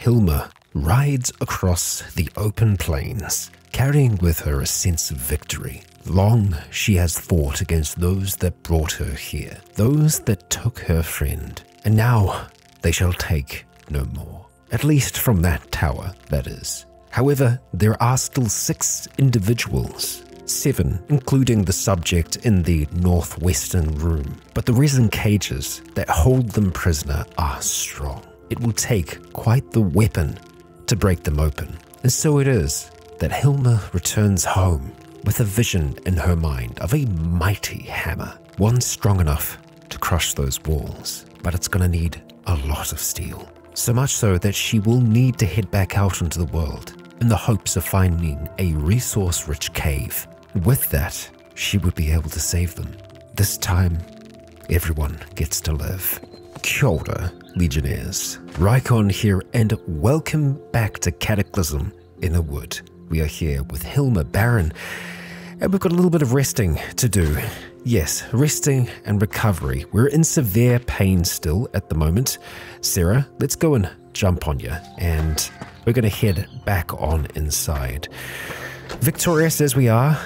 Hilma rides across the open plains, carrying with her a sense of victory. Long she has fought against those that brought her here, those that took her friend, and now they shall take no more. At least from that tower, that is. However, there are still 6 individuals, 7 including the subject in the northwestern room, but the resin cages that hold them prisoner are strong. It will take quite the weapon to break them open. And so it is that Hilma returns home with a vision in her mind of a mighty hammer, one strong enough to crush those walls, but it's going to need a lot of steel. So much so that she will need to head back out into the world in the hopes of finding a resource-rich cave. With that, she would be able to save them. This time, everyone gets to live. Kia ora, Legionnaires. Rykon here, and welcome back to Cataclysm in the Wood. We are here with Hilma Baron, and we've got a little bit of resting to do. Yes, resting and recovery. We're in severe pain still at the moment. Sarah, let's go and jump on you, and we're going to head back on inside. Victorious as we are.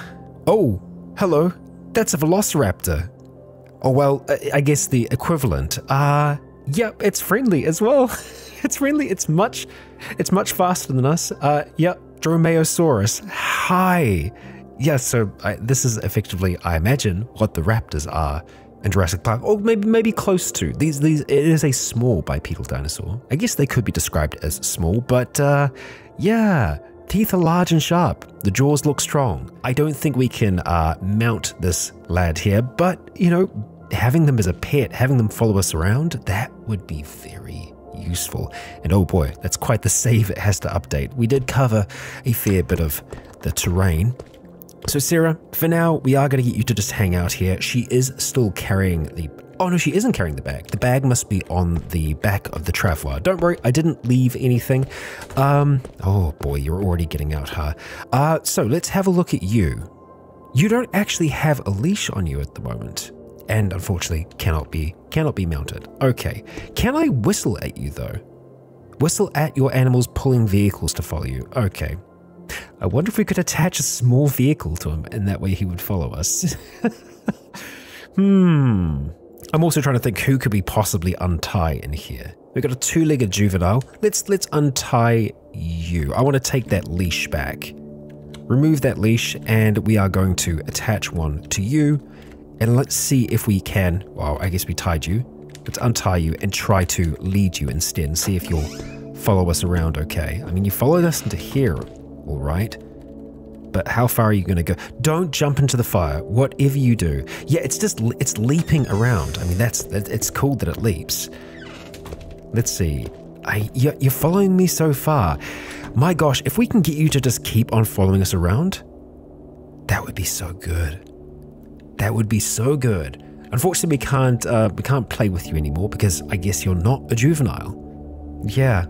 Oh, hello. That's a Velociraptor. Oh, well, I guess the equivalent. Yep, it's friendly as well. It's friendly. It's much faster than us. Yep, Dromaeosaurus. Hi. Yeah, so this is effectively, I imagine, what the raptors are in Jurassic Park. Or maybe close to. It is a small bipedal dinosaur. I guess they could be described as small, but yeah, teeth are large and sharp. The jaws look strong. I don't think we can mount this lad here, but, you know, having them as a pet, having them follow us around, that would be very useful. And oh boy, that's quite the save it has to update. We did cover a fair bit of the terrain. So Sarah, for now, we are going to get you to just hang out here. She is still carrying the... Oh no, she isn't carrying the bag. The bag must be on the back of the Travois. Don't worry, I didn't leave anything. Oh boy, you're already getting out, huh? So let's have a look at you. You don't actually have a leash on you at the moment, and unfortunately cannot be mounted. Okay, can I whistle at you though? Whistle at your animals pulling vehicles to follow you. Okay. I wonder if we could attach a small vehicle to him, and that way he would follow us. I'm also trying to think who could we possibly untie in here. We've got a 2-legged juvenile. Let's untie you. I want to take that leash back. Remove that leash, and we are going to attach one to you. And let's see if we can, well, I guess we tied you. Let's untie you and try to lead you instead and see if you'll follow us around okay. I mean, you followed us into here, all right. But how far are you going to go? Don't jump into the fire, whatever you do. Yeah, it's leaping around. I mean, it's cool that it leaps. Let's see. You're following me so far. My gosh, if we can get you to just keep on following us around, that would be so good. That would be so good. Unfortunately, we can't play with you anymore because I guess you're not a juvenile. Yeah.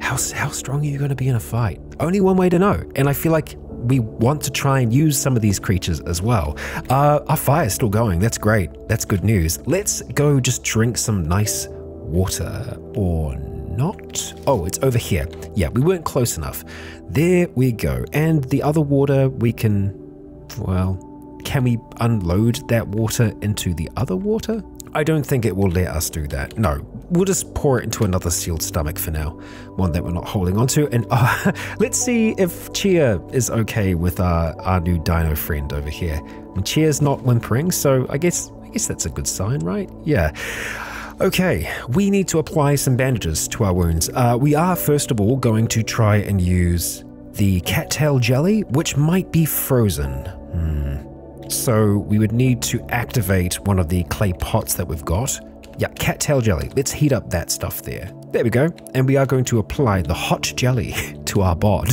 How strong are you going to be in a fight? Only one way to know. And I feel like we want to try and use some of these creatures as well. Our fire's still going. That's great. That's good news. Let's go just drink some nice water, or not. Oh, it's over here. Yeah, we weren't close enough. There we go. And the other water we can, well, can we unload that water into the other water? I don't think it will let us do that. No, we'll just pour it into another sealed stomach for now, one that we're not holding onto. And let's see if Chia is okay with our new dino friend over here. And Chia's not whimpering, so I guess that's a good sign, right? Yeah. Okay, we need to apply some bandages to our wounds. We are first of all going to try and use the cattail jelly, which might be frozen. So we would need to activate one of the clay pots that we've got. Yeah, cattail jelly. Let's heat up that stuff there. There we go. And we are going to apply the hot jelly to our bod.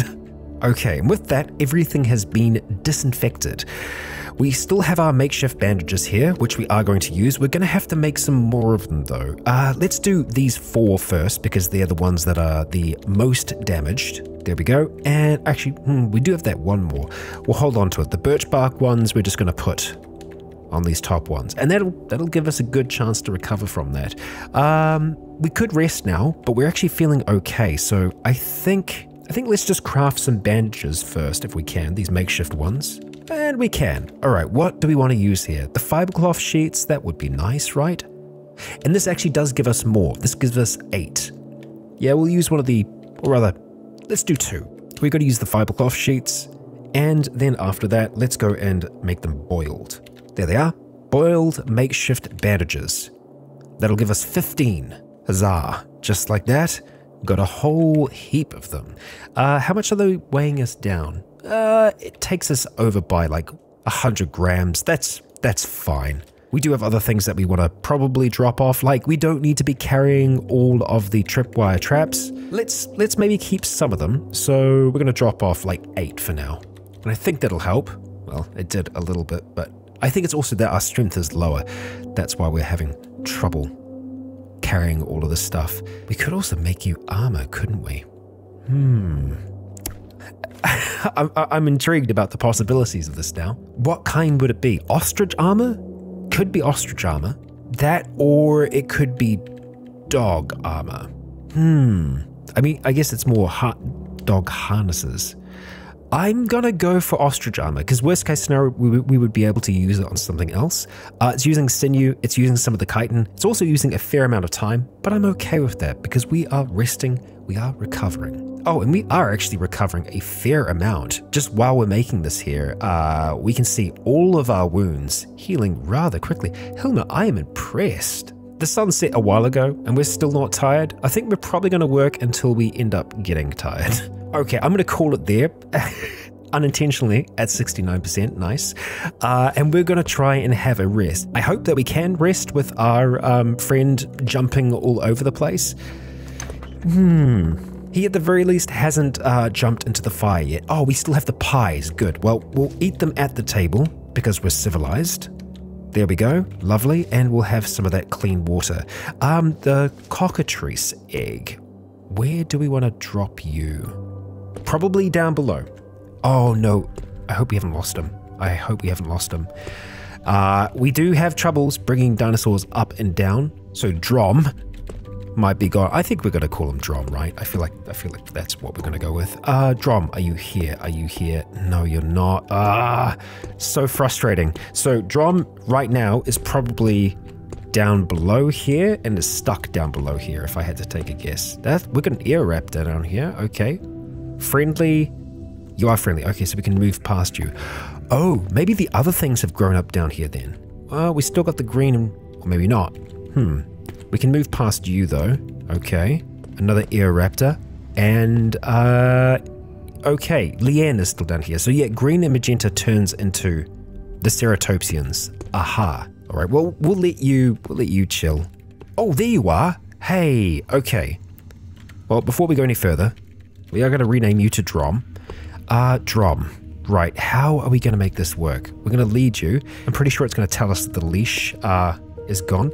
Okay, and with that, everything has been disinfected. We still have our makeshift bandages here, which we are going to use. We're going to have to make some more of them though. Let's do these 4 first because they're the ones that are the most damaged. There we go. And actually, we do have that one more. We'll hold on to it. The birch bark ones, we're just going to put on these top ones. And that'll give us a good chance to recover from that. we could rest now, but we're actually feeling okay. So I think let's just craft some bandages first if we can, these makeshift ones. And we can. All right, what do we want to use here? The fibercloth sheets, that would be nice, right? And this actually does give us more. This gives us 8. Yeah, we'll use one of the, or rather, let's do 2. We're going to use the fibercloth sheets. And then after that, let's go and make them boiled. There they are. Boiled makeshift bandages. That'll give us 15. Huzzah. Just like that. Got a whole heap of them. How much are they weighing us down? It takes us over by like 100 grams. That's fine. We do have other things that we want to probably drop off. Like, we don't need to be carrying all of the tripwire traps. Let's maybe keep some of them. So we're going to drop off like 8 for now. And I think that'll help. Well, it did a little bit, but I think it's also that our strength is lower. That's why we're having trouble carrying all of this stuff. We could also make you armor, couldn't we? I'm intrigued about the possibilities of this now. What kind would it be? Ostrich armor? Could be ostrich armor. That, or it could be dog armor. I mean, I guess it's more dog harnesses. I'm gonna go for ostrich armor, because worst case scenario, we would be able to use it on something else. It's using sinew, it's using some of the chitin, it's also using a fair amount of time, but I'm okay with that because we are resting, we are recovering. Oh, and we are actually recovering a fair amount. Just while we're making this here, we can see all of our wounds healing rather quickly. Hilma, I am impressed. The sun set a while ago and we're still not tired. I think we're probably gonna work until we end up getting tired. Okay, I'm gonna call it there, unintentionally at 69%, nice. And we're gonna try and have a rest. I hope that we can rest with our friend jumping all over the place. He at the very least hasn't jumped into the fire yet. Oh, we still have the pies, good. Well, we'll eat them at the table because we're civilized. There we go, lovely, and we'll have some of that clean water. The cockatrice egg, where do we wanna drop you? Probably down below. Oh no, I hope we haven't lost him. I hope we haven't lost him. We do have troubles bringing dinosaurs up and down, so Drom might be gone. I think we're gonna call him Drom, right? I feel like that's what we're gonna go with. Drom, are you here? Are you here? No, you're not. So frustrating. So Drom right now is probably down below here and is stuck down below here, if I had to take a guess. We're got an Eoraptor down here, okay. Friendly, you are friendly. Okay, so we can move past you. Oh, maybe the other things have grown up down here then. We still got the green, or maybe not. We can move past you though. Okay, another Eoraptor. And, okay, Leanne is still down here. So yeah, green and magenta turns into the Ceratopsians. Aha. All right, well, we'll let you chill. Oh, there you are. Hey, okay. Well, before we go any further, we are going to rename you to Drom. Drom. Right, how are we going to make this work? We're going to lead you. I'm pretty sure it's going to tell us that the leash is gone.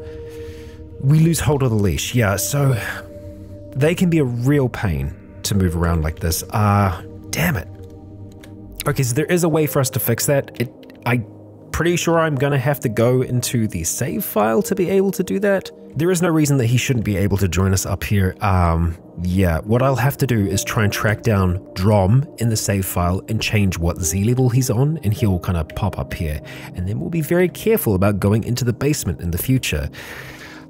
We lose hold of the leash. Yeah, so they can be a real pain to move around like this. Damn it. Okay, so there is a way for us to fix that. I'm pretty sure I'm going to have to go into the save file to be able to do that. There is no reason that he shouldn't be able to join us up here. Yeah, what I'll have to do is try and track down Drom in the save file and change what Z level he's on, and he'll kind of pop up here. And then we'll be very careful about going into the basement in the future.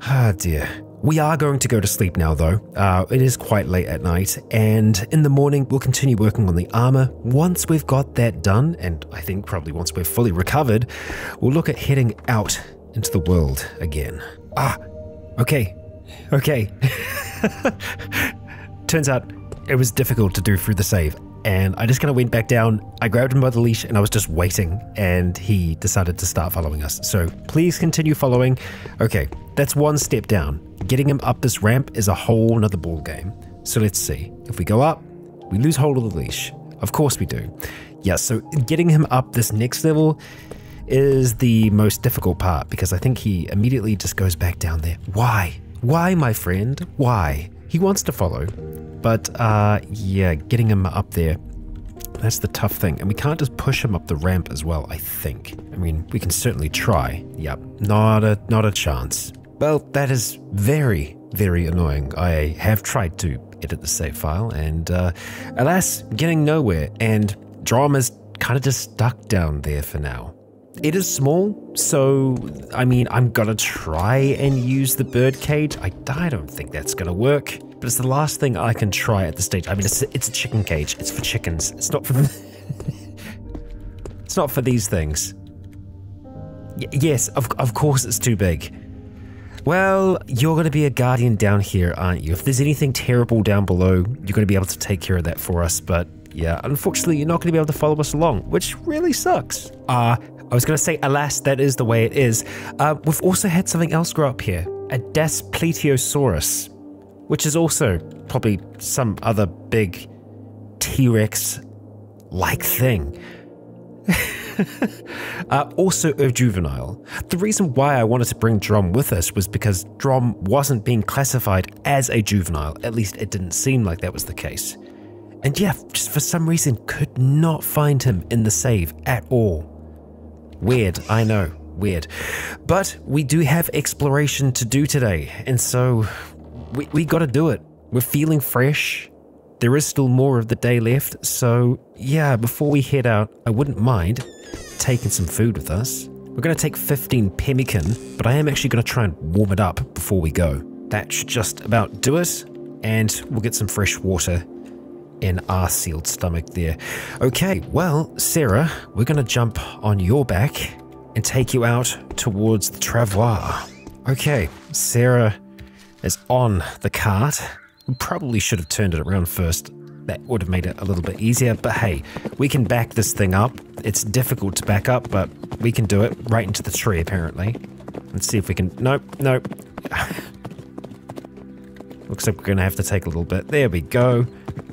Ah, dear. We are going to go to sleep now, though. It is quite late at night, and in the morning, we'll continue working on the armor. Once we've got that done, and I think probably once we're fully recovered, we'll look at heading out into the world again. Okay. Turns out it was difficult to do through the save, and I just kind of went back down. I grabbed him by the leash and I was just waiting, and he decided to start following us. So please continue following. Okay, that's one step down. Getting him up this ramp is a whole nother ball game. So let's see. If we go up, we lose hold of the leash. Of course we do. Yeah, so getting him up this next level is the most difficult part, because I think he immediately just goes back down there. Why? Why, my friend? Why? He wants to follow. But yeah, getting him up there, that's the tough thing. And we can't just push him up the ramp as well, I think. I mean, we can certainly try. Yep, not a chance. Well, that is very, very annoying. I have tried to edit the save file and alas, getting nowhere, and Drom is kind of just stuck down there for now. It is small, so I mean, I'm gonna try and use the bird cage. I don't think that's gonna work, but it's the last thing I can try at this stage. I mean, it's a chicken cage. It's for chickens. It's not for it's not for these things. Yes, of course it's too big. Well, you're going to be a guardian down here, aren't you? If there's anything terrible down below, you're going to be able to take care of that for us. But yeah, unfortunately, you're not going to be able to follow us along, which really sucks. I was going to say, alas, that is the way it is. We've also had something else grow up here, a Daspletosaurus, which is also probably some other big T-Rex-like thing. Also a juvenile. The reason why I wanted to bring Drom with us was because Drom wasn't being classified as a juvenile. At least it didn't seem like that was the case. And yeah, just for some reason could not find him in the save at all. Weird, I know, weird. But we do have exploration to do today, and so we gotta do it. We're feeling fresh. There is still more of the day left, so yeah, before we head out, I wouldn't mind taking some food with us. We're going to take 15 pemmican, but I am actually going to try and warm it up before we go. That should just about do it, and we'll get some fresh water in our sealed stomach there. Okay, well, Sarah, we're going to jump on your back and take you out towards the travois. Okay, Sarah is on the cart. We probably should have turned it around first. That would have made it a little bit easier, but hey, we can back this thing up. It's difficult to back up, but we can do it right into the tree, apparently. Let's see if we can... Nope. Looks like we're going to have to take a little bit. There we go.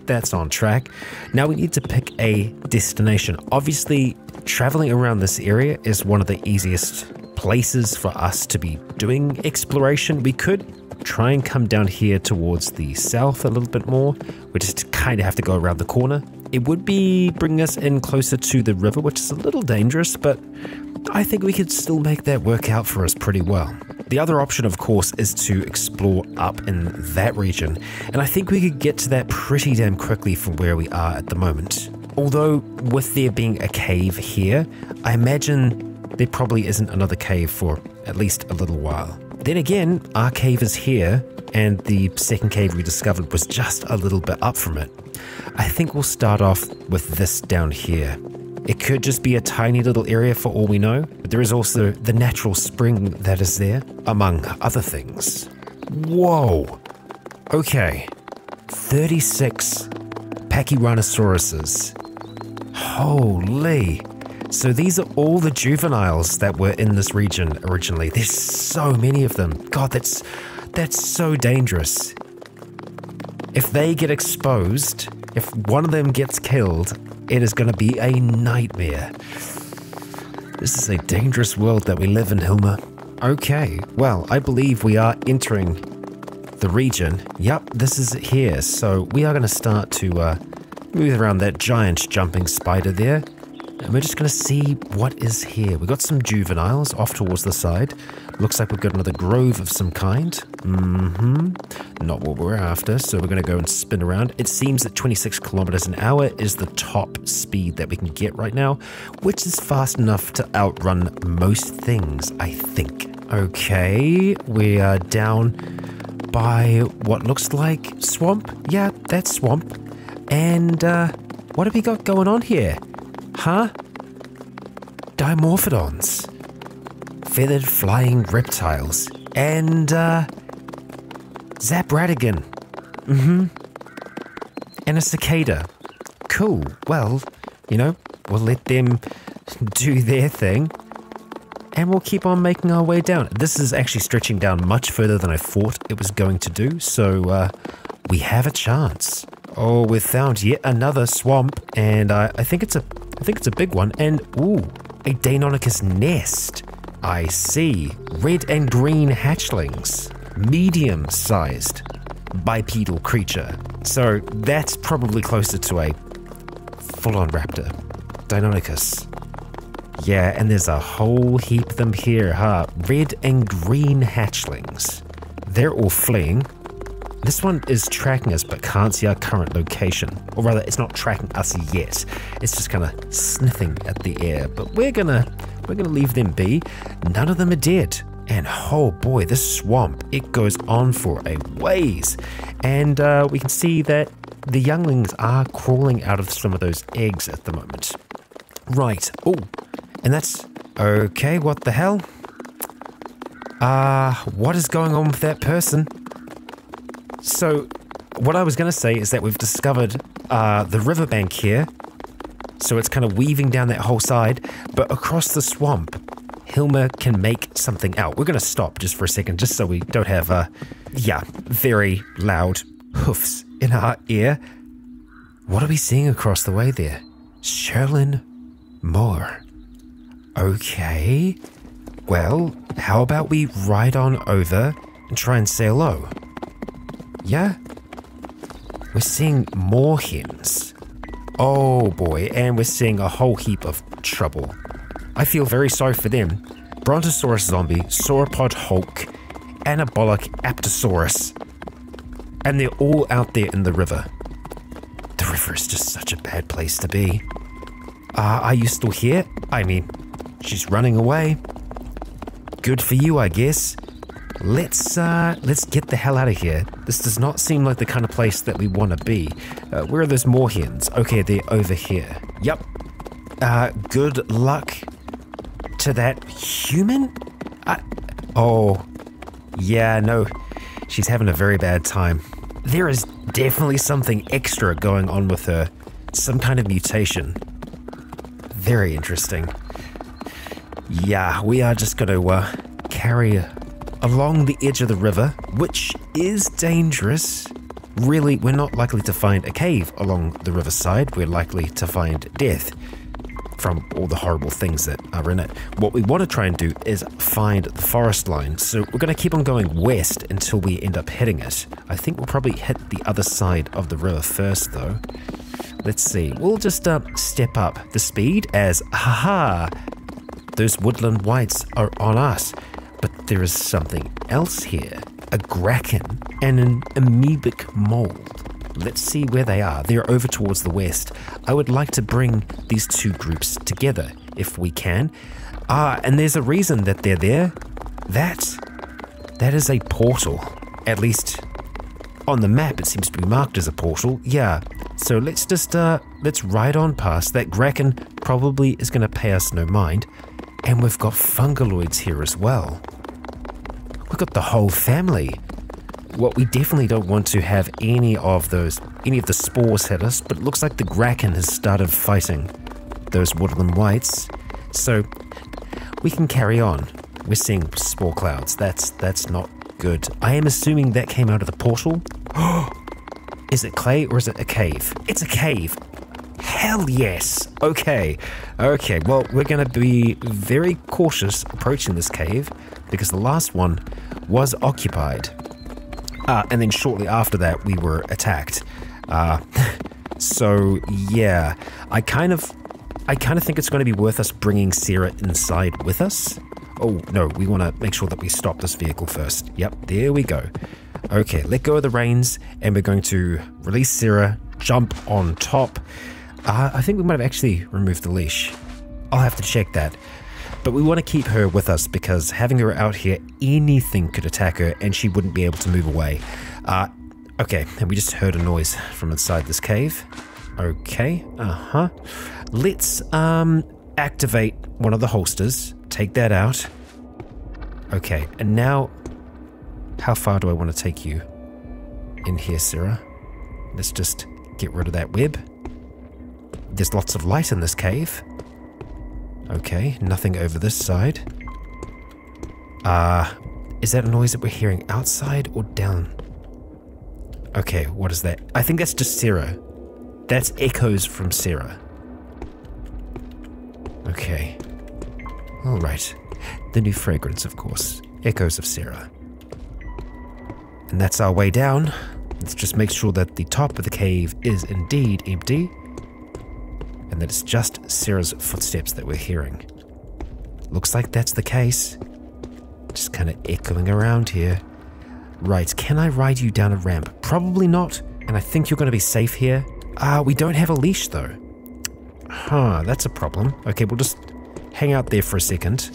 That's on track. Now we need to pick a destination. Obviously, traveling around this area is one of the easiest places for us to be doing exploration. We could try and come down here towards the south a little bit more. We just kind of have to go around the corner. It would be bringing us in closer to the river, which is a little dangerous, but I think we could still make that work out for us pretty well. The other option, of course, is to explore up in that region, and I think we could get to that pretty damn quickly from where we are at the moment. Although, with there being a cave here, I imagine there probably isn't another cave for at least a little while. Then again, our cave is here, and the second cave we discovered was just a little bit up from it. I think we'll start off with this down here. It could just be a tiny little area for all we know, but there is also the natural spring that is there, among other things. Whoa! Okay, 36 Pachyrhinosaurus. Holy! So these are all the juveniles that were in this region originally. There's so many of them. God, that's so dangerous. If they get exposed, if one of them gets killed, it is going to be a nightmare. This is a dangerous world that we live in, Hilma. Okay, well, I believe we are entering the region. Yep, this is it here. So we are going to start to move around that giant jumping spider there. And we're just going to see what is here. We've got some juveniles off towards the side. Looks like we've got another grove of some kind. Not what we're after, so we're going to go and spin around. It seems that 26 kilometers an hour is the top speed that we can get right now, which is fast enough to outrun most things, I think. Okay, we are down by what looks like swamp. Yeah, that's swamp. And what have we got going on here? Huh? Dimorphodons. Feathered flying reptiles. And, Zabratigan. And a cicada. Cool. Well, you know, we'll let them do their thing. And we'll keep on making our way down. This is actually stretching down much further than I thought it was going to do. So, we have a chance. Oh, we've found yet another swamp. And I think it's a big one. And, ooh, a Deinonychus nest. I see. Red and green hatchlings. Medium-sized bipedal creature. So that's probably closer to a full-on raptor. Deinonychus. Yeah, and there's a whole heap of them here, huh? Red and green hatchlings. they're all fleeing. This one is tracking us but can't see our current location. Or rather, it's not tracking us yet. It's just kind of sniffing at the air. But we're gonna leave them be. None of them are dead. And oh boy, this swamp, it goes on for a ways. And we can see that the younglings are crawling out of some of those eggs at the moment. Right. Oh, and that's... Okay, what the hell? What is going on with that person? So, what I was going to say is that we've discovered the riverbank here. So it's kind of weaving down that whole side. But across the swamp, Hilma can make something out. We're going to stop just for a second, just so we don't have, very loud hoofs in our ear. What are we seeing across the way there? Sherlyn Moore. Okay. Well, how about we ride on over and try and say hello? Yeah? We're seeing more hens. Oh boy, and we're seeing a whole heap of trouble. I feel very sorry for them. Brontosaurus zombie, sauropod hulk, anabolic aptosaurus. And they're all out there in the river. The river is just such a bad place to be. Are you still here? I mean, she's running away. Good for you, I guess. Let's get the hell out of here. This does not seem like the kind of place that we want to be. Where are those moorhens? Okay, they're over here. Yep. Good luck to that human? Oh, yeah, no. She's having a very bad time. There is definitely something extra going on with her. Some kind of mutation. Very interesting. Yeah, we are just going to carry along the edge of the river, which is dangerous. Really, we're not likely to find a cave along the riverside. We're likely to find death from all the horrible things that are in it. What we want to try and do is find the forest line. So we're going to keep on going west until we end up hitting it. I think we'll probably hit the other side of the river first, though. Let's see. We'll just step up the speed as, haha, those woodland whites are on us. But there is something else here. A gracken and an amoebic mold. Let's see where they are. They're over towards the west. I would like to bring these two groups together, if we can. And there's a reason that they're there. That is a portal. At least on the map, it seems to be marked as a portal. Yeah. So let's just, let's ride on past. That gracken probably is going to pay us no mind. And we've got fungaloids here as well. We've got the whole family. What we definitely don't want to have any of the spores hit us, but it looks like the gracken has started fighting those woodland whites. So we can carry on. We're seeing spore clouds. That's not good. I am assuming that came out of the portal. Is it clay or is it a cave? It's a cave. Hell yes. Okay, well, we're going to be very cautious approaching this cave because the last one was occupied. And then shortly after that, we were attacked. So, yeah, I kind of think it's going to be worth us bringing Sarah inside with us. Oh, no, we want to make sure that we stop this vehicle first. Yep, there we go. Okay, let go of the reins, and we're going to release Sarah, jump on top. I think we might have actually removed the leash. I'll have to check that. But we want to keep her with us because having her out here, anything could attack her and she wouldn't be able to move away. Okay, and we just heard a noise from inside this cave. Okay, Let's activate one of the holsters. Take that out. Okay, and now, how far do I want to take you in here, Sarah? Let's just get rid of that web. There's lots of light in this cave. Okay, nothing over this side. Is that a noise that we're hearing outside or down? Okay, what is that? I think that's just Sarah. That's echoes from Sarah. Okay. Alright. The new fragrance, of course. Echoes of Sarah. And that's our way down. Let's just make sure that the top of the cave is indeed empty. And that it's just Sarah's footsteps that we're hearing. Looks like that's the case. Just kind of echoing around here. Right, can I ride you down a ramp? Probably not, and I think you're going to be safe here. We don't have a leash though. Huh, that's a problem. Okay, we'll just hang out there for a second.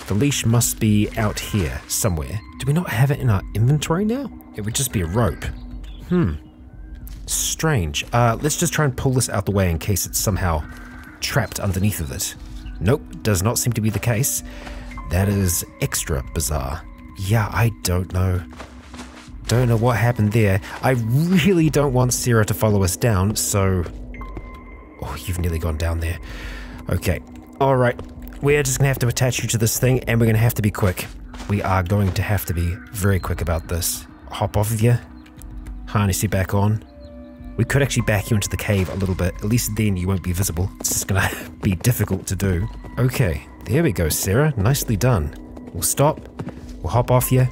The leash must be out here somewhere. Do we not have it in our inventory now? It would just be a rope. Strange. Let's just try and pull this out the way in case it's somehow trapped underneath of it. Nope, does not seem to be the case. That is extra bizarre. Yeah, I don't know. Don't know what happened there. I really don't want Sarah to follow us down, so... Oh, you've nearly gone down there. Okay. Alright. We're just going to have to attach you to this thing, and we're going to have to be quick. We are going to have to be very quick about this. Hop off of you. Harness you back on. We could actually back you into the cave a little bit. At least then you won't be visible. It's just going to be difficult to do. Okay. There we go, Sarah. Nicely done. We'll stop. We'll hop off you.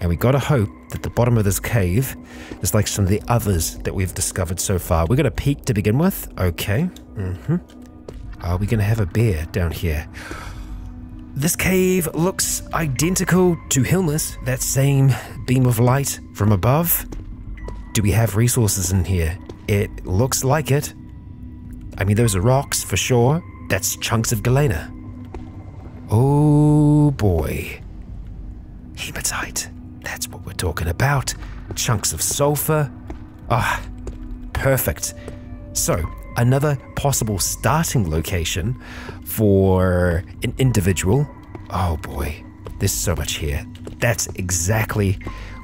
And we gotta hope that the bottom of this cave is like some of the others that we've discovered so far. We're gonna peek to begin with. Okay. Are we gonna have a bear down here? This cave looks identical to Hilma's, that same beam of light from above. Do we have resources in here? It looks like it. I mean, those are rocks for sure. That's chunks of galena. Oh boy. Hematite. That's what we're talking about. Chunks of sulfur. Ah, perfect. So, another possible starting location for an individual. Oh boy, there's so much here. That's exactly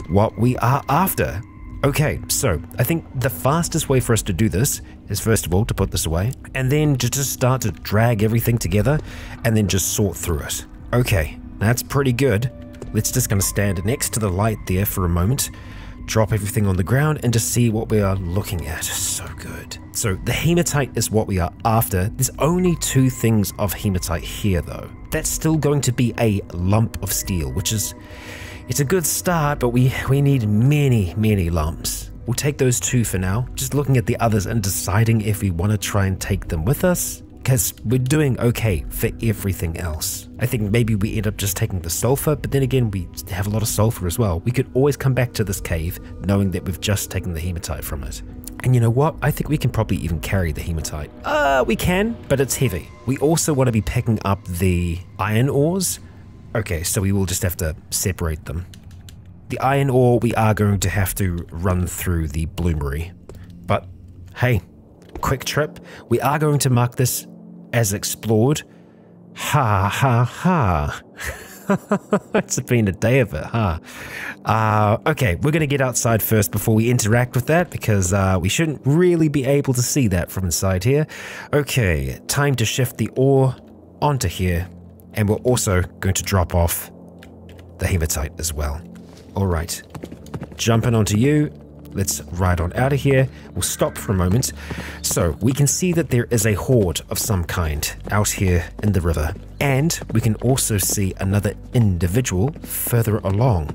what we are after. Okay, so I think the fastest way for us to do this is first of all to put this away and then to just start to drag everything together and then just sort through it. Okay, that's pretty good. Let's just gonna stand next to the light there for a moment, drop everything on the ground and just see what we are looking at. So good. So the hematite is what we are after. There's only 2 things of hematite here though. That's still going to be a lump of steel, which is, it's a good start, but we need many lumps. We'll take those 2 for now, just looking at the others and deciding if we want to try and take them with us. Because we're doing okay for everything else. I think maybe we end up just taking the sulfur, but then again, we have a lot of sulfur as well. We could always come back to this cave knowing that we've just taken the hematite from it. And you know what? I think we can probably even carry the hematite. We can, but it's heavy. We also want to be picking up the iron ores. Okay, so we will just have to separate them. The iron ore, we are going to have to run through the bloomery. But hey, quick trip. We are going to mark this as explored. Ha ha ha. It's been a day of it, huh? Okay, we're going to get outside first before we interact with that because we shouldn't really be able to see that from inside here. Okay, time to shift the ore onto here, and we're also going to drop off the hematite as well. All right, jumping onto you. Let's ride on out of here. We'll stop for a moment. So we can see that there is a horde of some kind out here in the river. And we can also see another individual further along.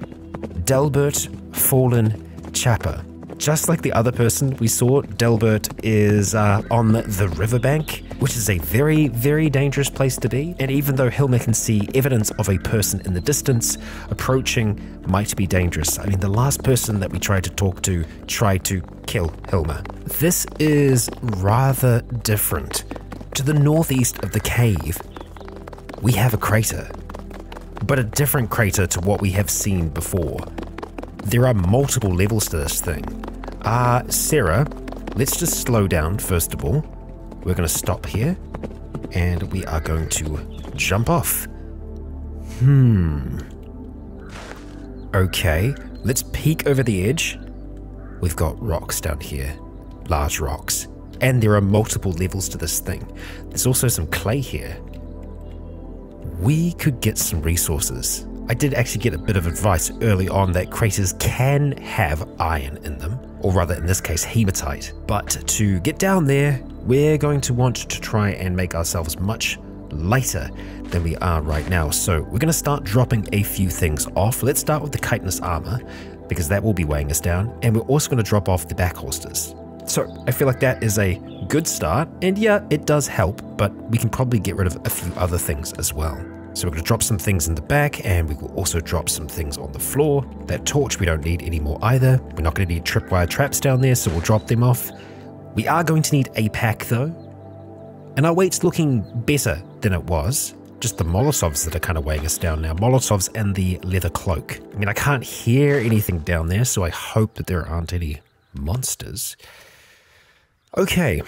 Delbert Fallen Chapper. Just like the other person we saw, Delbert is on the riverbank, which is a very dangerous place to be. And even though Hilma can see evidence of a person in the distance, approaching might be dangerous. I mean, the last person that we tried to talk to tried to kill Hilma. This is rather different. To the northeast of the cave, we have a crater, but a different crater to what we have seen before. There are multiple levels to this thing. Sarah, let's just slow down first of all. We're going to stop here, and we are going to jump off. Okay, let's peek over the edge. We've got rocks down here, large rocks, and there are multiple levels to this thing. There's also some clay here. We could get some resources. I did actually get a bit of advice early on that craters can have iron in them, or rather in this case hematite. But to get down there, we're going to want to try and make ourselves much lighter than we are right now. So we're going to start dropping a few things off. Let's start with the chitinous armor, because that will be weighing us down, and we're also going to drop off the back holsters. So I feel like that is a good start, and yeah, it does help, but we can probably get rid of a few other things as well. So we're going to drop some things in the back, and we will also drop some things on the floor. That torch we don't need anymore either. We're not going to need tripwire traps down there, so we'll drop them off. We are going to need a pack though. And our weight's looking better than it was. Just the Molotovs that are kind of weighing us down now. Molotovs and the leather cloak. I mean, I can't hear anything down there, so I hope that there aren't any monsters. Okay.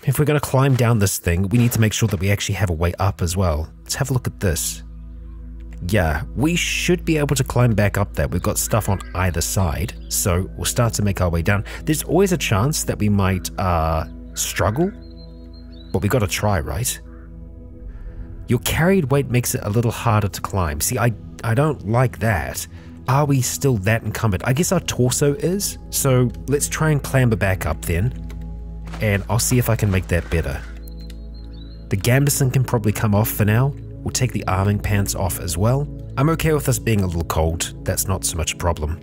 If we're going to climb down this thing, we need to make sure that we actually have a way up as well. Let's have a look at this. Yeah, we should be able to climb back up there. We've got stuff on either side, so we'll start to make our way down. There's always a chance that we might struggle, but we got to try, right? Your carried weight makes it a little harder to climb. See, I don't like that. Are we still that encumbered? I guess our torso is, so let's try and clamber back up then. And I'll see if I can make that better. The gambeson can probably come off for now. We'll take the arming pants off as well. I'm okay with us being a little cold. That's not so much a problem.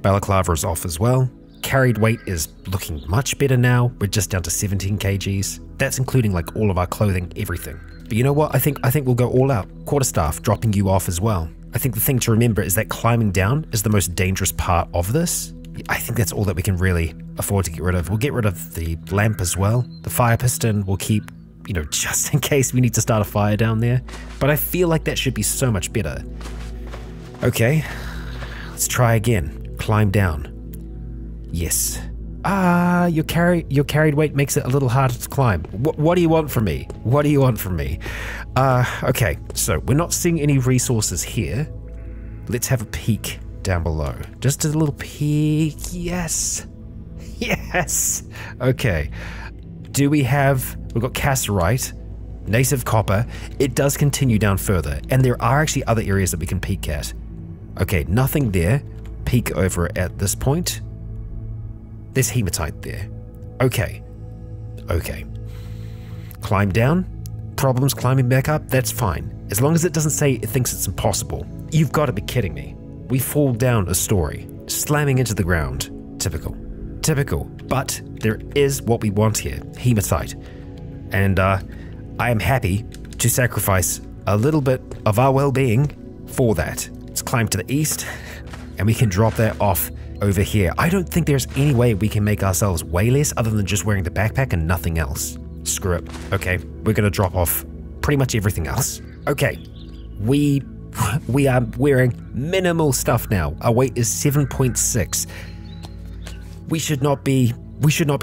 Balaclava is off as well. Carried weight is looking much better now. We're just down to 17 kgs. That's including like all of our clothing, everything. But you know what? I think we'll go all out. Quarterstaff, dropping you off as well. I think the thing to remember is that climbing down is the most dangerous part of this. I think that's all that we can really afford to get rid of. We'll get rid of the lamp as well. The fire piston we'll keep, you know, just in case we need to start a fire down there. But I feel like that should be so much better. Okay, let's try again. Climb down. Yes. Your carried weight makes it a little harder to climb. What do you want from me? What do you want from me? Okay, so we're not seeing any resources here. Let's have a peek down below. Just a little peek. Yes. Yes. Okay. Do we have... We've got cassiterite, native copper. It does continue down further, and there are actually other areas that we can peek at. Okay, nothing there. Peek over at this point. There's hematite there. Okay. Okay. Climb down. Problems climbing back up. That's fine. As long as it doesn't say it thinks it's impossible. You've got to be kidding me. We fall down a story, slamming into the ground. Typical. Typical. But there is what we want here. Hematite. And I am happy to sacrifice a little bit of our well-being for that. Let's climb to the east, and we can drop that off over here. I don't think there's any way we can make ourselves way less other than just wearing the backpack and nothing else. Screw it. Okay, we're gonna drop off pretty much everything else. Okay, we are wearing minimal stuff now. Our weight is 7.6. We should not be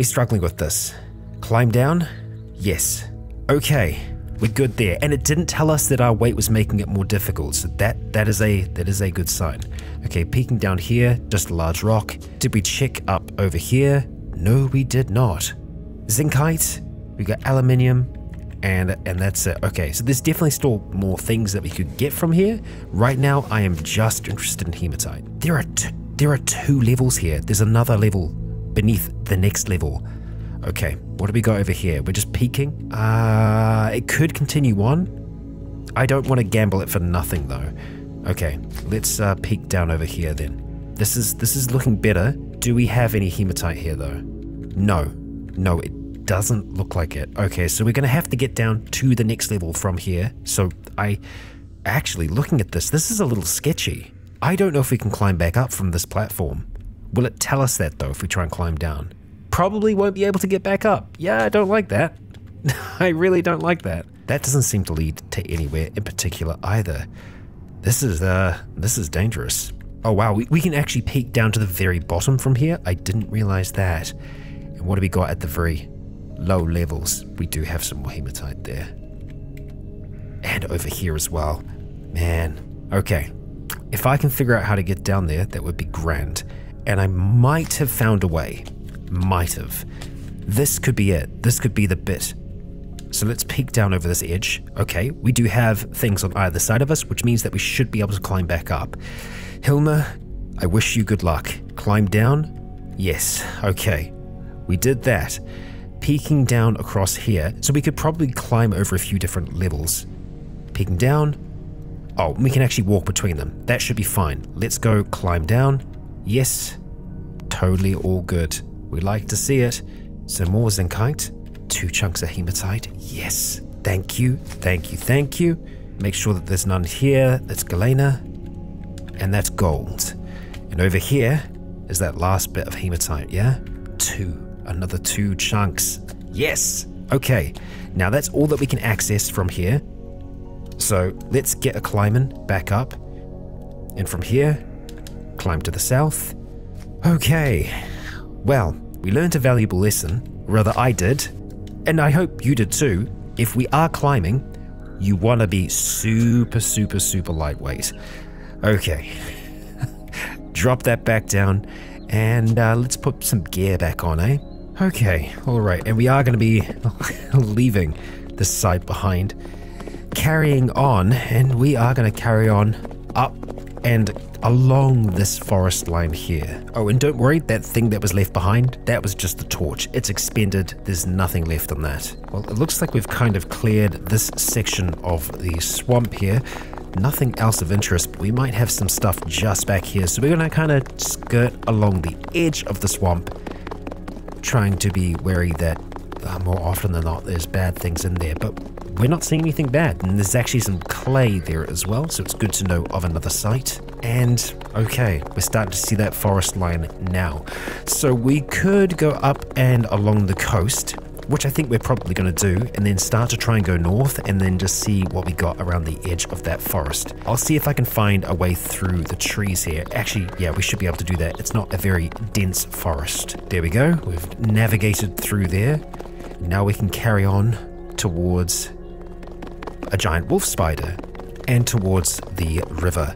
struggling with this. Climb down. Yes. Okay, we're good there. And it didn't tell us that our weight was making it more difficult, so that is a good sign. Okay, peeking down here, just a large rock. Did we check up over here? No, we did not. Zincite, we got aluminium, and that's it. Okay, so there's definitely still more things that we could get from here. Right now, I am just interested in hematite. There are two levels here. There's another level beneath the next level. Okay, what do we got over here? We're just peeking. It could continue on. I don't want to gamble it for nothing though. Okay, let's peek down over here then. This is looking better. Do we have any hematite here though? No, it doesn't look like it. Okay, so we're gonna have to get down to the next level from here. So actually looking at this is a little sketchy. I don't know if we can climb back up from this platform. Will it tell us that though if we try and climb down? Probably won't be able to get back up. Yeah, I don't like that. I really don't like that. That doesn't seem to lead to anywhere in particular either. This is dangerous. Oh wow, we can actually peek down to the very bottom from here. I didn't realize that. And what do we got at the very low levels? We do have some more hematite there. And over here as well. Man, okay. If I can figure out how to get down there, that would be grand. And I might have found a way. Might have. This could be it. This could be the bit. So let's peek down over this edge. Okay, we do have things on either side of us, which means that we should be able to climb back up. Hilma, I wish you good luck. Climb down? Yes, okay. We did that. Peeking down across here, so we could probably climb over a few different levels. Peeking down. Oh, we can actually walk between them. That should be fine. Let's go climb down. Yes, totally all good. We like to see it. Some more zincite. 2 chunks of hematite. Yes, thank you, thank you, thank you. Make sure that there's none here. That's galena. And that's gold. And over here is that last bit of hematite, yeah? 2. Another 2 chunks. Yes! Okay, now that's all that we can access from here. So let's get a climbing back up. And from here, climb to the south. Okay, well, we learned a valuable lesson. Rather, I did. And I hope you did too. If we are climbing, you want to be super, super, super lightweight. Okay. Drop that back down. And let's put some gear back on, eh? Okay, alright. And we are going to be leaving this side behind. Carrying on. And we are going to carry on up and along this forest line here. Oh, and don't worry, that thing that was left behind, that was just the torch. It's expended. There's nothing left on that. Well, it looks like we've kind of cleared this section of the swamp here. Nothing else of interest, but we might have some stuff just back here. So we're going to kind of skirt along the edge of the swamp, trying to be wary that more often than not there's bad things in there. But we're not seeing anything bad, and there's actually some clay there as well, so it's good to know of another site. And okay, we're starting to see that forest line now. So we could go up and along the coast, which I think we're probably going to do, and then start to try and go north and then just see what we got around the edge of that forest. I'll see if I can find a way through the trees here. Actually, yeah, we should be able to do that. It's not a very dense forest. There we go. We've navigated through there. Now we can carry on towards a giant wolf spider and towards the river.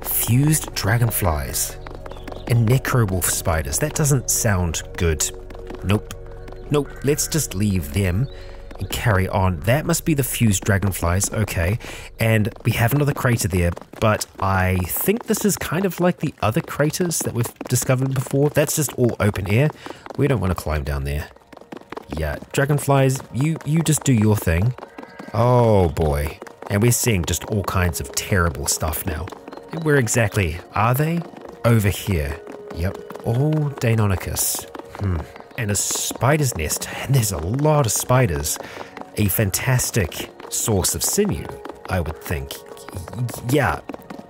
Fused dragonflies and necro wolf spiders. That doesn't sound good. Nope. Nope, let's just leave them and carry on. That must be the fused dragonflies, okay. And we have another crater there, but I think this is kind of like the other craters that we've discovered before. That's just all open air. We don't want to climb down there. Yeah, dragonflies, you just do your thing. Oh boy. And we're seeing just all kinds of terrible stuff now. Where exactly are they? Over here. Yep, all Deinonychus. And a spider's nest, and there's a lot of spiders. A fantastic source of sinew, I would think. Yeah,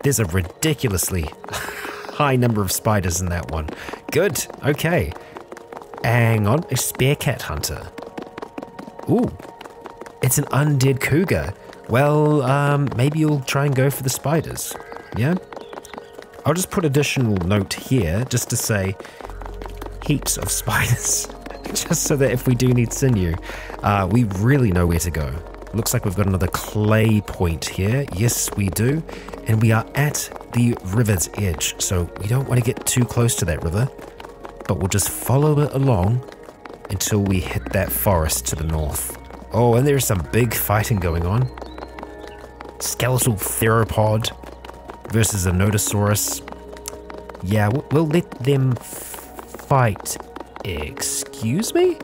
there's a ridiculously high number of spiders in that one. Good, okay. Hang on, a spearcat hunter. Ooh, it's an undead cougar. Well, maybe you'll try and go for the spiders, yeah? I'll just put additional note here, just to say, heaps of spiders, just so that if we do need sinew, we really know where to go. Looks like we've got another clay point here. Yes, we do. And we are at the river's edge, so we don't want to get too close to that river, but we'll just follow it along until we hit that forest to the north. Oh, and there's some big fighting going on. Skeletal theropod versus a Nodosaurus. Yeah, we'll let them fight. Excuse me?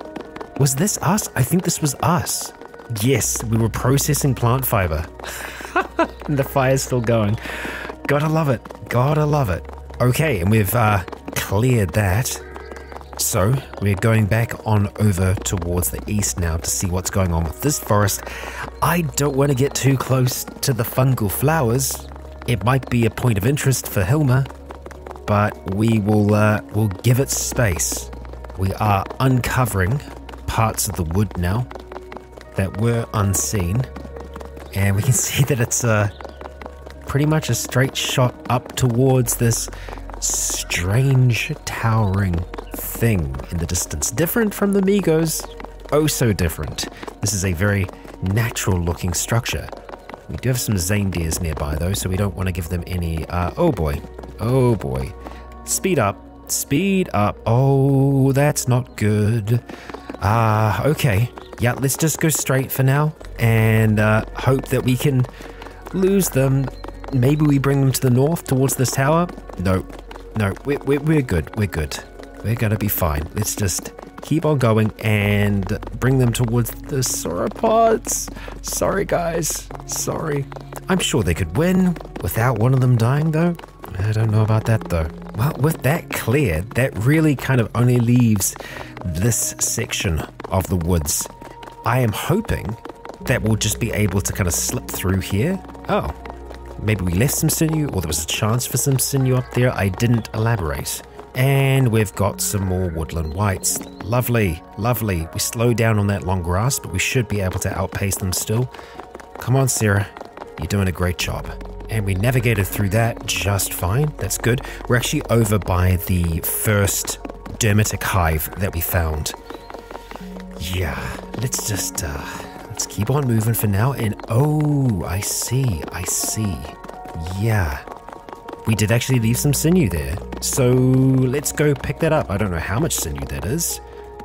Was this us? I think this was us. Yes, we were processing plant fiber. And the fire's still going. Gotta love it. Gotta love it. Okay, and we've cleared that. So we're going back on over towards the east now to see what's going on with this forest. I don't want to get too close to the fungal flowers. It might be a point of interest for Hilma, but we will we'll give it space. We are uncovering parts of the wood now that were unseen, and we can see that it's pretty much a straight shot up towards this strange towering thing in the distance. Different from the Migos, oh so different. This is a very natural looking structure. We do have some Zaindeers nearby though, so we don't want to give them any, oh boy, speed up, oh that's not good. Okay, yeah, let's just go straight for now and hope that we can lose them. Maybe we bring them to the north towards this tower. No, we're good, we're gonna be fine. Let's just keep on going and bring them towards the sauropods. Sorry guys, sorry. I'm sure they could win without one of them dying though. I don't know about that though. Well, with that cleared, that really kind of only leaves this section of the woods. I am hoping that we'll just be able to kind of slip through here. Oh, maybe we left some sinew, or there was a chance for some sinew up there. I didn't elaborate. And we've got some more woodland whites. Lovely, lovely. We slowed down on that long grass, but we should be able to outpace them still. Come on, Sarah. You're doing a great job. And we navigated through that just fine. That's good. We're actually over by the first dermatic hive that we found. Yeah, let's just, let's keep on moving for now. And oh, I see. Yeah. We did actually leave some sinew there, so let's go pick that up. I don't know how much sinew that is.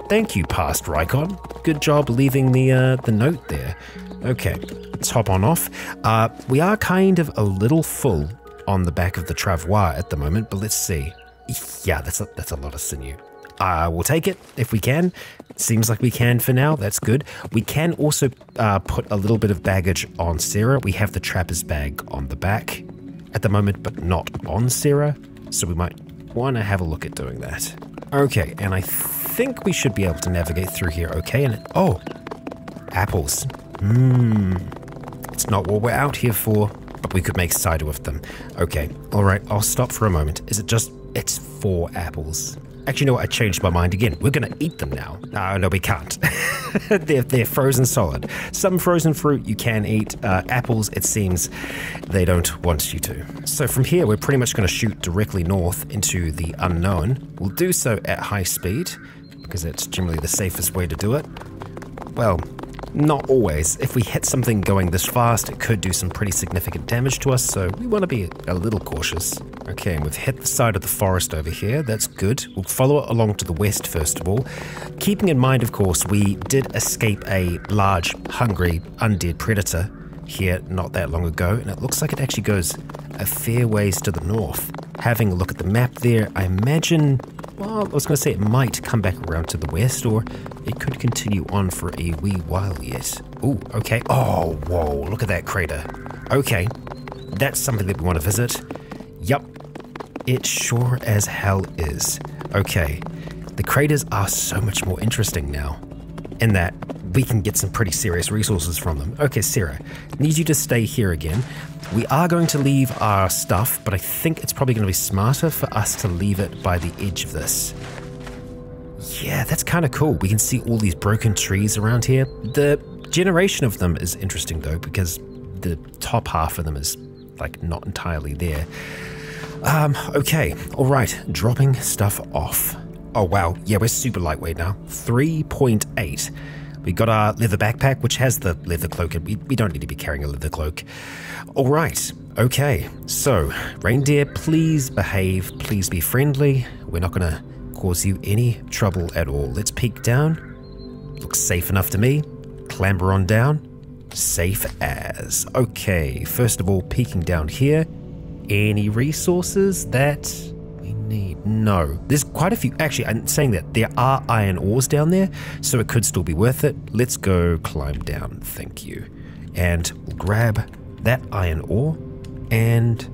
Thank you, past Rykon. Good job leaving the note there. Okay, let's hop on off. We are kind of a little full on the back of the travois at the moment, but let's see. Yeah, that's a lot of sinew. We'll take it if we can. Seems like we can for now. That's good. We can also put a little bit of baggage on Sarah. We have the trapper's bag on the back at the moment, but not on Sarah, so we might want to have a look at doing that. Okay, and I think we should be able to navigate through here okay. And oh, apples. It's not what we're out here for, but we could make cider with them. Okay, all right, I'll stop for a moment. Is it just, it's 4 apples. Actually, no, I changed my mind again. We're going to eat them now. No, we can't. they're frozen solid. Some frozen fruit you can eat. Apples, it seems they don't want you to. So from here, we're pretty much going to shoot directly north into the unknown. We'll do so at high speed, because it's generally the safest way to do it. Well, not always. If we hit something going this fast, it could do some pretty significant damage to us, so we want to be a little cautious. Okay, and we've hit the side of the forest over here. That's good. We'll follow it along to the west first of all. Keeping in mind, of course, we did escape a large, hungry, undead predator here not that long ago, and it looks like it actually goes a fair ways to the north. Having a look at the map there, I imagine, well, I was going to say it might come back around to the west, or it could continue on for a wee while yet. Ooh, okay. Oh, whoa, look at that crater. Okay, that's something that we want to visit. Yup, it sure as hell is. Okay, the craters are so much more interesting now, in that we can get some pretty serious resources from them. Okay, Sarah, need you to stay here again. We are going to leave our stuff, but I think it's probably going to be smarter for us to leave it by the edge of this. Yeah, that's kind of cool. We can see all these broken trees around here. The generation of them is interesting though, because the top half of them is like not entirely there. Okay, all right, dropping stuff off. Oh wow, yeah, we're super lightweight now. 3.8. We got our leather backpack, which has the leather cloak, and we don't need to be carrying a leather cloak. All right, okay, so reindeer, please behave, please be friendly. We're not going to cause you any trouble at all. Let's peek down. Looks safe enough to me. Clamber on down. Safe as. Okay, first of all, peeking down here. Any resources that we need? No. There's quite a few. Actually, I'm saying that there are iron ores down there, so it could still be worth it. Let's go climb down. Thank you. And we'll grab that iron ore and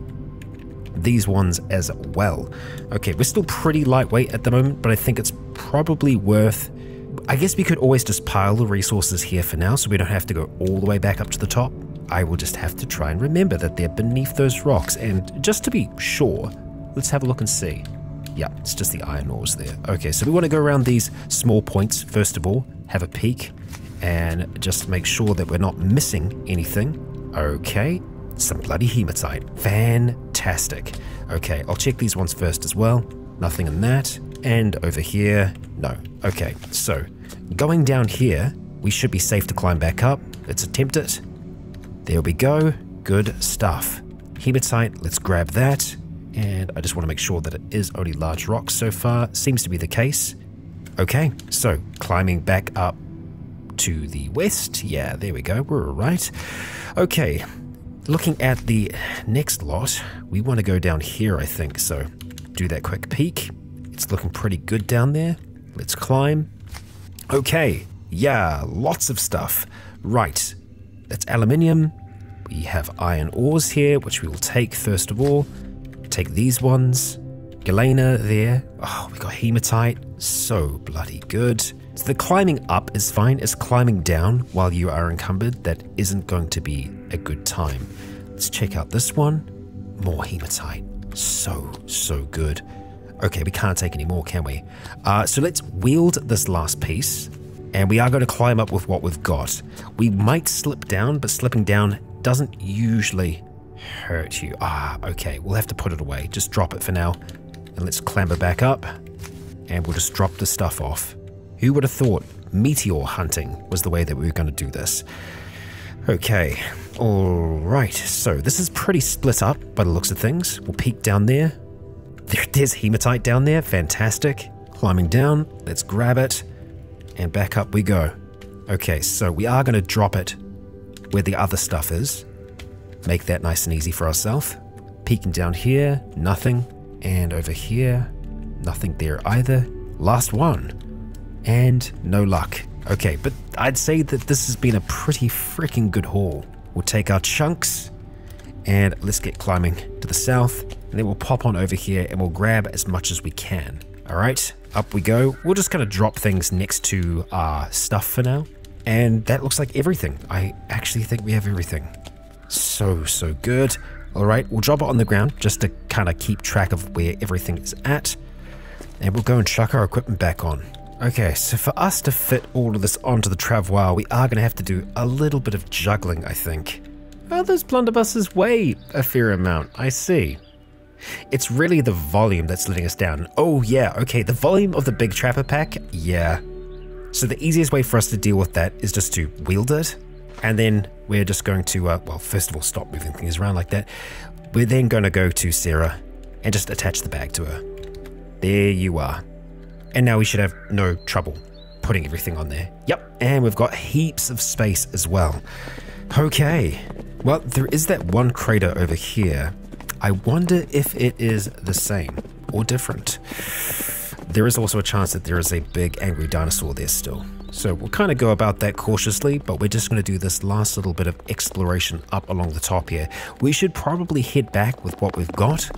these ones as well. Okay, we're still pretty lightweight at the moment, but I think it's probably worth... I guess we could always just pile the resources here for now, so we don't have to go all the way back up to the top. I will just have to try and remember that they're beneath those rocks, and just to be sure, let's have a look and see. Yeah, it's just the iron ores there. Okay, so we want to go around these small points first of all, have a peek, and just make sure that we're not missing anything. Okay, some bloody hematite. Fantastic. Okay, I'll check these ones first as well. Nothing in that. And over here, no. Okay, so going down here, we should be safe to climb back up. Let's attempt it. There we go. Good stuff. Hematite, let's grab that. And I just want to make sure that it is only large rocks so far. Seems to be the case. Okay, so climbing back up to the west. Yeah, there we go. We're all right. Okay, looking at the next lot, we want to go down here, I think. So do that quick peek. It's looking pretty good down there. Let's climb. Okay, yeah, lots of stuff. Right, that's aluminium. We have iron ores here, which we will take first of all. Take these ones. Galena there. Oh, we got hematite. So bloody good. So the climbing up is fine. It's climbing down while you are encumbered that isn't going to be a good time. Let's check out this one. More hematite. So good. Okay, we can't take any more, can we? So let's wield this last piece, and we are going to climb up with what we've got. We might slip down, but slipping down doesn't usually hurt you. Okay, we'll have to put it away. Just drop it for now, and let's clamber back up, and we'll just drop the stuff off. Who would have thought meteor hunting was the way that we were going to do this? Okay, alright, so this is pretty split up by the looks of things. We'll peek down there. There's hematite down there, fantastic. Climbing down, let's grab it, and back up we go. Okay, so we are going to drop it where the other stuff is. Make that nice and easy for ourselves. Peeking down here, nothing. And over here, nothing there either. Last one. And no luck. Okay, but I'd say that this has been a pretty freaking good haul. We'll take our chunks and let's get climbing to the south, and then we'll pop on over here and we'll grab as much as we can. All right, up we go. We'll just kind of drop things next to our stuff for now. And that looks like everything. I actually think we have everything. So good. All right, we'll drop it on the ground just to kind of keep track of where everything is at. And we'll go and chuck our equipment back on. Okay, so for us to fit all of this onto the travois, we are going to have to do a little bit of juggling, I think. Oh, those blunderbusses weigh a fair amount, I see. It's really the volume that's letting us down. Oh yeah, okay, the volume of the big trapper pack, yeah. So the easiest way for us to deal with that is just to wield it, and then we're just going to, well, first of all, stop moving things around like that. We're then going to go to Sarah and just attach the bag to her. There you are. And now we should have no trouble putting everything on there. Yep, and we've got heaps of space as well. Okay, well, there is that one crater over here. I wonder if it is the same or different. There is also a chance that there is a big angry dinosaur there still. So we'll kind of go about that cautiously, but we're just going to do this last little bit of exploration up along the top here. We should probably head back with what we've got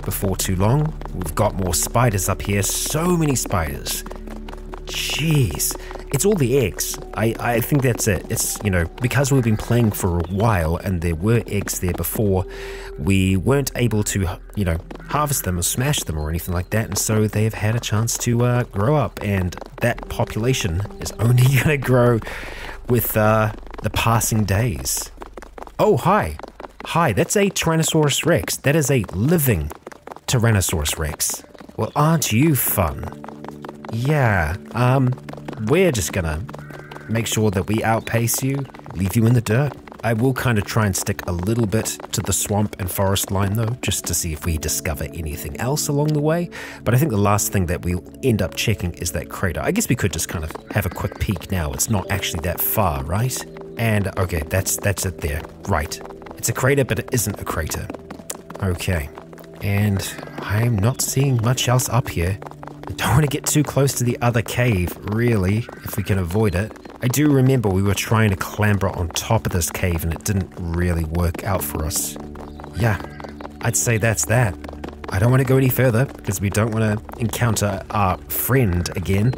before too long. We've got more spiders up here, so many spiders. Jeez, it's all the eggs. I think that's it. It's, you know, because we've been playing for a while and there were eggs there before, we weren't able to, you know, harvest them or smash them or anything like that, and so they have had a chance to grow up, and that population is only going to grow with the passing days. Oh, hi, that's a Tyrannosaurus Rex. That is a living Tyrannosaurus Rex. Well, aren't you fun? Yeah, we're just gonna make sure that we outpace you, leave you in the dirt. I will kind of try and stick a little bit to the swamp and forest line though, just to see if we discover anything else along the way. But I think the last thing that we'll end up checking is that crater. I guess we could just kind of have a quick peek now. It's not actually that far, right? And okay, that's it there. Right. It's a crater, but it isn't a crater. Okay. And I'm not seeing much else up here. I don't want to get too close to the other cave, really, if we can avoid it. I do remember we were trying to clamber on top of this cave and it didn't really work out for us. Yeah, I'd say that's that. I don't want to go any further because we don't want to encounter our friend again.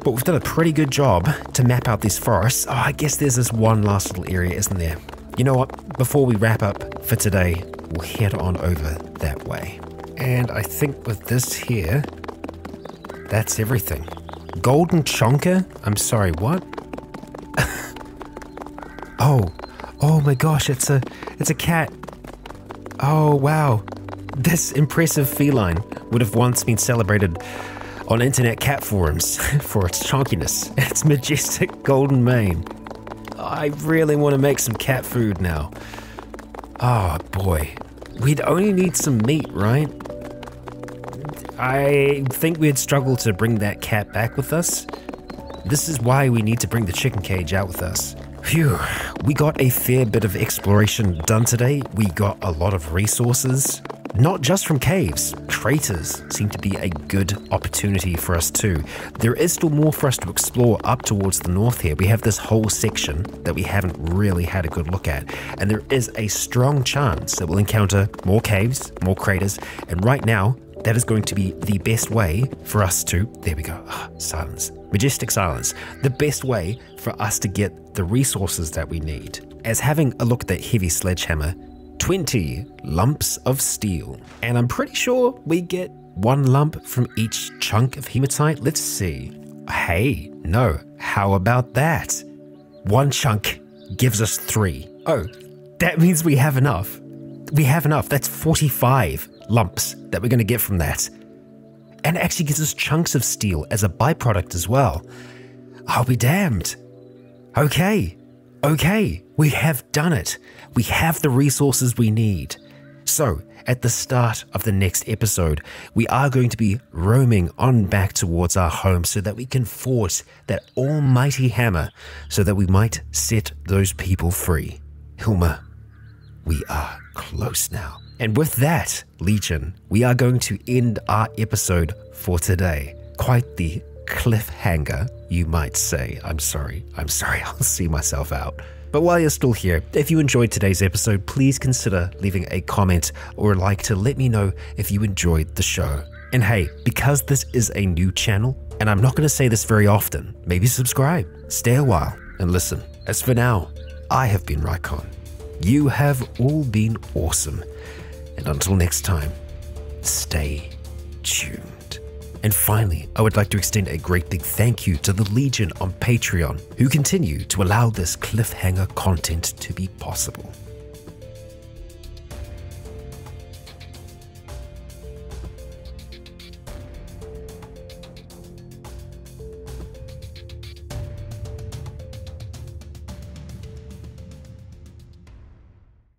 But we've done a pretty good job to map out these forests. Oh, I guess there's this one last little area, isn't there? You know what? Before we wrap up for today, we'll head on over that way. And I think with this here, that's everything. Golden Chonker? I'm sorry, what? Oh my gosh, it's a cat. Oh wow. This impressive feline would have once been celebrated on internet cat forums for its chonkiness, its majestic golden mane. I really want to make some cat food now. Oh boy. We'd only need some meat, right? I think we'd struggle to bring that cat back with us. This is why we need to bring the chicken cage out with us. Phew, we got a fair bit of exploration done today. We got a lot of resources, not just from caves. Craters seem to be a good opportunity for us too. There is still more for us to explore up towards the north here. We have this whole section that we haven't really had a good look at, and there is a strong chance that we'll encounter more caves, more craters, and right now, that is going to be the best way for us to, there we go, silence, majestic silence, the best way for us to get the resources that we need. As having a look at that heavy sledgehammer, 20 lumps of steel. And I'm pretty sure we get 1 lump from each chunk of hematite. Let's see. Hey, no, how about that? 1 chunk gives us 3. Oh, that means we have enough. We have enough. That's 45 lumps that we're going to get from that. And it actually gives us chunks of steel as a byproduct as well. I'll be damned. Okay, we have done it. We have the resources we need. So, at the start of the next episode, we are going to be roaming on back towards our home so that we can forge that almighty hammer so that we might set those people free. Hilma, we are close now. And with that, Legion, we are going to end our episode for today. Quite the cliffhanger, you might say. I'm sorry, I'll see myself out. But while you're still here, if you enjoyed today's episode, please consider leaving a comment or a like to let me know if you enjoyed the show. And hey, because this is a new channel, and I'm not going to say this very often, maybe subscribe, stay a while, and listen. As for now, I have been Raikon. You have all been awesome. And until next time, stay tuned. And finally, I would like to extend a great big thank you to the Legion on Patreon, who continue to allow this cliffhanger content to be possible.